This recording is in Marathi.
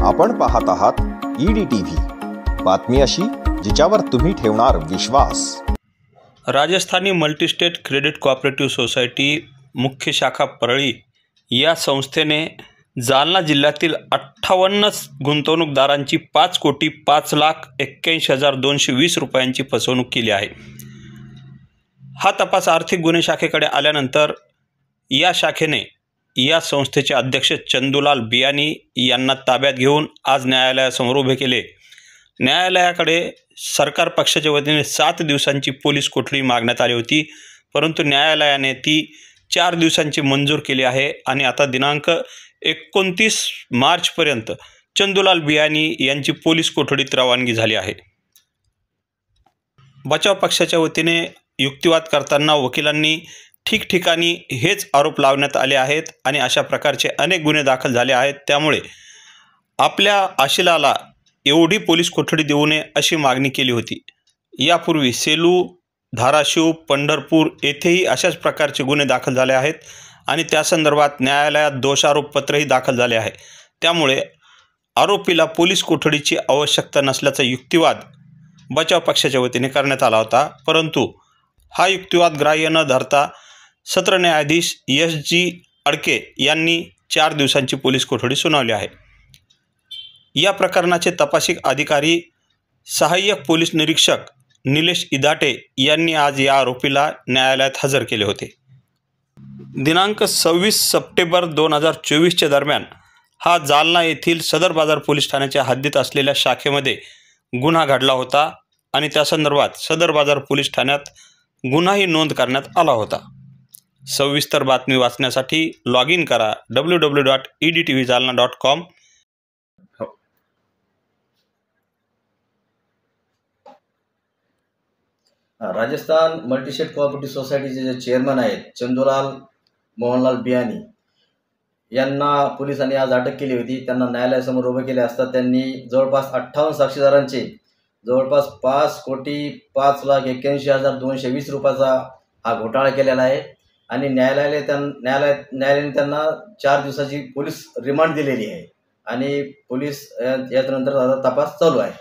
आपण पाहत आहात EDTV, बातमी अशी जिच्यावर तुम्ही ठेवणार विश्वास। Rajasthani multistate credit cooperative society मुख्य शाखा परळी या संस्थेने जालना जिल्ह्यातील 58 गुंतवणूकदारांची 5,05,81,220 रुपयांची फसवणूक केली आहे। हा तपास आर्थिक गुन्हे शाखेकडे आल्यानंतर या शाखेने या संस्थेचे अध्यक्ष चंदूलाल बियानी यांना ताब्यात घेऊन आज न्यायालयासमोर उभे केले। न्यायालयाकडे सरकार पक्षाच्या वतीने 7 दिवसांची पोलीस कोठडी मागण्यात आली होती, परंतु न्यायालयाने ती 4 दिवसांची मंजूर केली आहे आणि आता दिनांक 29 मार्चपर्यंत चंदूलाल बियानी यांची पोलीस कोठडीत रवानगी झाली आहे। बचाव पक्षाच्या वतीने युक्तिवाद करताना वकिलांनी ठिकठिकाणी हेच आरोप लावण्यात आले आहेत आणि अशा प्रकारचे अनेक गुन्हे दाखल झाले आहेत। त्यामुळे आपल्या आशिलाला एवढी पोलीस कोठडी देऊ नये अशी मागणी केली होती। यापूर्वी सेलू, धाराशिव, पंढरपूर येथेही अशाच प्रकारचे गुन्हे दाखल झाले आहेत आणि त्या संदर्भात न्यायालयात दोषारोपपत्रही दाखल झाले आहे। त्यामुळे आरोपीला पोलीस कोठडीची आवश्यकता नसल्याचा युक्तिवाद बचाव पक्षाच्या वतीने करण्यात आला होता, परंतु हा युक्तिवाद ग्राह्य न धरता सत्र न्यायाधीश SG अडके यांनी 4 दिवसांची पोलीस कोठडी सुनावली आहे। या प्रकरणाचे तपासिक अधिकारी सहाय्यक पोलीस निरीक्षक निलेश इदाटे यांनी आज या आरोपीला न्यायालयात हजर केले होते। दिनांक 26 सप्टेंबर 2024 दरम्यान हा जालना येथील सदर बाजार पोलीस ठाण्याच्या हद्दीत असलेल्या शाखेमध्ये गुन्हा घडला होता आणि त्या संदर्भात सदर बाजार पोलीस ठाण्यात गुन्हाही नोंद करण्यात आला होता। सविस्तर बातमी वाचण्यासाठी लॉग इन करा www.edtvjalna.com। राजस्थान मल्टीस्टेट कोऑपरेटिव्ह सोसायटीचे जे चेअरमन आहेत चंदूलाल मोहनलाल बियानी यांना पोलिसांनी आज अटक केली होती। त्यांना न्यायालयासमोर उभे केले असता त्यांनी जवळपास 58 साक्षीदारांचे जवळपास 5,05,81,220 रुपयाचा हा घोटाळा केलेला आहे आणि न्यायालयाने त्यांना 4 दिवसाची पोलीस रिमांड दिलेली आहे आणि पोलीस यानंतर तपास चालू आहे।